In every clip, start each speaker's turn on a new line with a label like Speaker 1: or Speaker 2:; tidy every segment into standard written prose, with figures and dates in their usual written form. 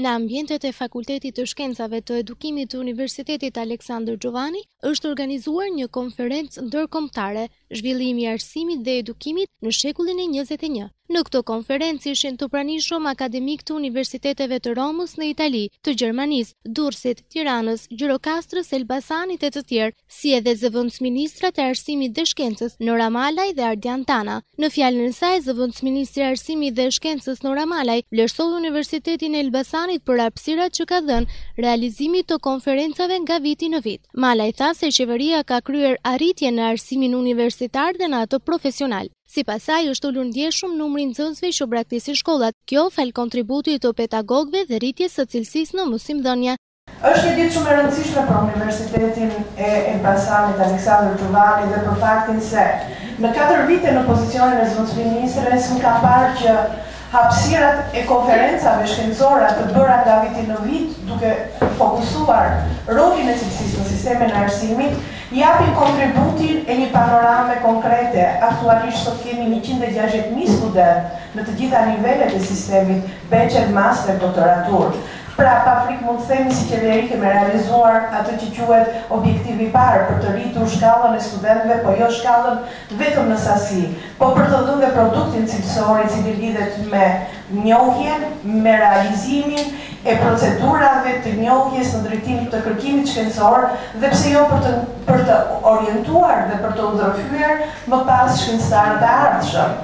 Speaker 1: Në ambientet e Fakultetit të Shkencave të Edukimit të Universitetit Aleksandër Xhovani është organizuar një konferencë ndërkombëtare, zhvillimi i arsimit dhe edukimit në shekullin e 21. Në këtë konferencë ishin të pranishëm akademik të universiteteve të Romës në Itali, të Gjermanisë, Durrësit, Tiranës, Gjirokastrës, Elbasanit e të tjerë, si edhe zëvendësministrat e arsimit dhe shkencës Nora Malaj dhe Ardian Tana. Në fjalën e saj, zëvendësministri i arsimit dhe shkencës Nora Malaj vlerësoi Universitetin e Elbasanit për hapësirat që ka dhënë realizimit të konferencave nga viti në vit. Malaj tha se qeveria ka kryer arritje në arsimin universitar dhe në atë profesional. Sipas saj, është ulur ndjeshëm numri i nxënësve që braktisin shkollat. Kjo fal kontributit të pedagogëve dhe rritjes së cilësisë në mësimdhënie.
Speaker 2: Është një ditë shumë e rëndësishme për Universitetin e Elbasanit Aleksandër Xhovani dhe për faktin se në 4 vite në pozicionin e zëvendësministres më ka parë që hapësirat e konferencave shkencore të bëra nga viti në vit, duke fokusuar rolin e cilësisë në sistemin e arsimit, japin kontributin e një panorame konkrete. Aktualisht sot kemi 160.000 studentë në të gjitha nivelet e sistemit, bachelor, master, doktoratur. Pra, pa frikë mund të themi si qeveri kemi realizuar atë që quhet objektivi i parë për të rritur shkallën e studentëve, po jo shkallën vetëm në sasi, po për të dhënë produktin cilësor i cili lidhet me njohjen, me realizimin e procedurave të njohjes në drejtim të kërkimit shkencor dhe pse jo për të orientuar dhe për të udhërfyer më pas shkencëtarët e ardhshëm.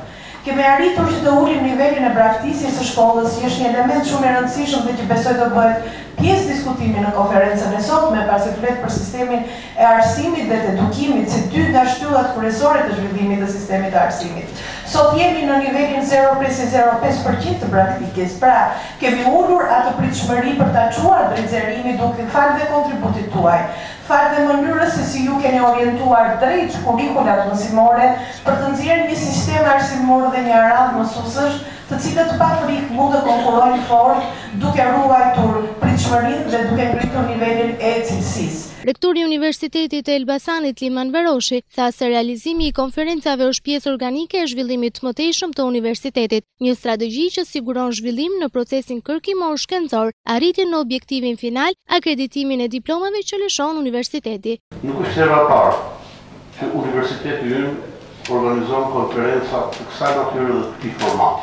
Speaker 2: Kemi arritur që të ulim nivelin e braktisjes së shkollës, që është një element shumë i rëndësishëm dhe që besoj do bëhet pjesë diskutimi në konferencën e sotme, pasi flet për sistemin e arsimit dhe të edukimit si dy nga shtyllat kryesore të zhvillimit të sistemit të arsimit. Sot jemi në nivelin 0,05% të praktikës, pra kemi ulur atë pritshmëri për ta çuar drejt zërimit duke falë dhe kontributit tuaj. Falë dhe mënyrës se si ju keni orientuar drejt kurrikulat mësimore për të nxjerrë një sistem arsimor dhe një radhë mësuesësh të cilët pa frikë mund të konkurrojnë fort duke ruajtur pritshmërinë dhe duke ngritur nivelin e cilësisë.
Speaker 1: Rektori i Universitetit të Elbasanit Liman Veroshi tha se realizimi i konferencave është pjesë organike e zhvillimit të mëtejshëm të universitetit, një strategji që siguron zhvillim në procesin kërkimor shkencor, arritjen në objektivin final, akreditimin e diplomave që lëshon universiteti.
Speaker 3: Nuk është hera e parë që universiteti ynë organizon konferenca të kësaj natyre dhe të këtij formati.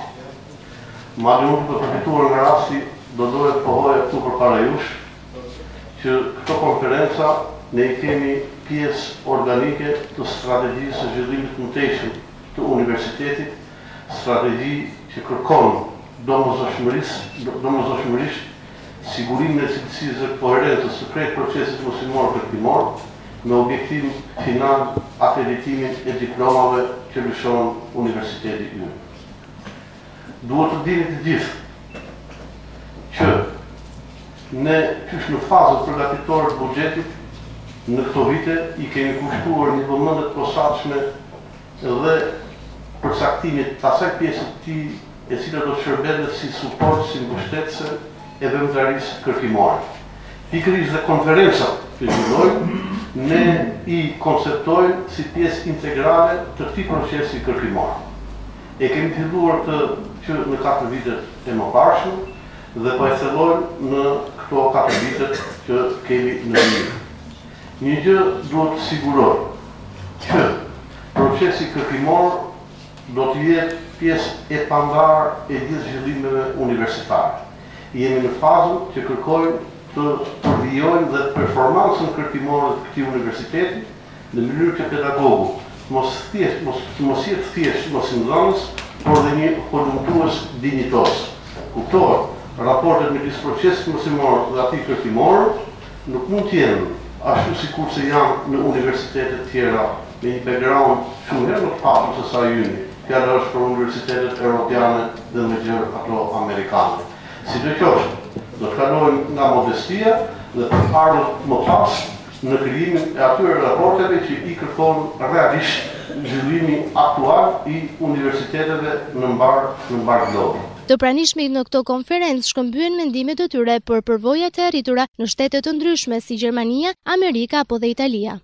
Speaker 3: Madje unë për të përfituar nga rasti do dohet pohoja këtu përpara jush që këto konferenca ne i kemi pjesë organike të strategjisë së zhvillimit të mëtejshëm të universitetit, strategji që kërkon domosdoshmërisht sigurimin e cilësisë dhe koherencës së krejt procesit mësimor kërkimor, me objektiv final akreditimin e diplomave që lëshon universiteti ynë. Duhet të dini të gjithë që ne qysh në fazët përgatitore të buxhetit në këto vite i kemi kushtuar një vëmendje të posaçme dhe përcaktimit të asaj pjesë të tij e cila do të shërbejë si suport, si mbështetëse e vëmendërisë kërkimore. Pikërisht dhe konferencat që zhvillojnë, ne i konceptojmë si pjesë integrale të këtij procesi kërkimor. E kemi filluar që në 4 vitet e mëparshme dhe po e thellojmë në këto 4 vitet që kemi në vijim. Një gjë duhet të siguroj që procesi kërkimor do të jetë pjesë e pandarë e gjithë zhvillimeve universitare. Jemi në fazën që kërkojmë të përvijojmë dhe performancën kërkimore të këtij universiteti në mënyrë që pedagogu mos jetë thjesht mësimdhënës, por dhe një konsultues dinjitos. Kuptohet, raportet midis procesit mësimor dhe atij kërkimor nuk mund të jenë ashtu sikur se janë në universitetet tjera me një background shumë herë më të pasun se sa ynë. Fjala është për universitetet europiane dhe më gjërë ato amerikane. Sidoqoftë, do të kalojmë nga modestia dhe të ardhur më pas në krijimin e atyre raporteve që i kërkon realisht zhvillimi aktual i universiteteve në mbar globin.
Speaker 1: Të pranishmit në këto konferencë shkëmbyen mendimet e tyre për përvojat e arritura në shtete të ndryshme si Gjermania, Amerika apo dhe Italia.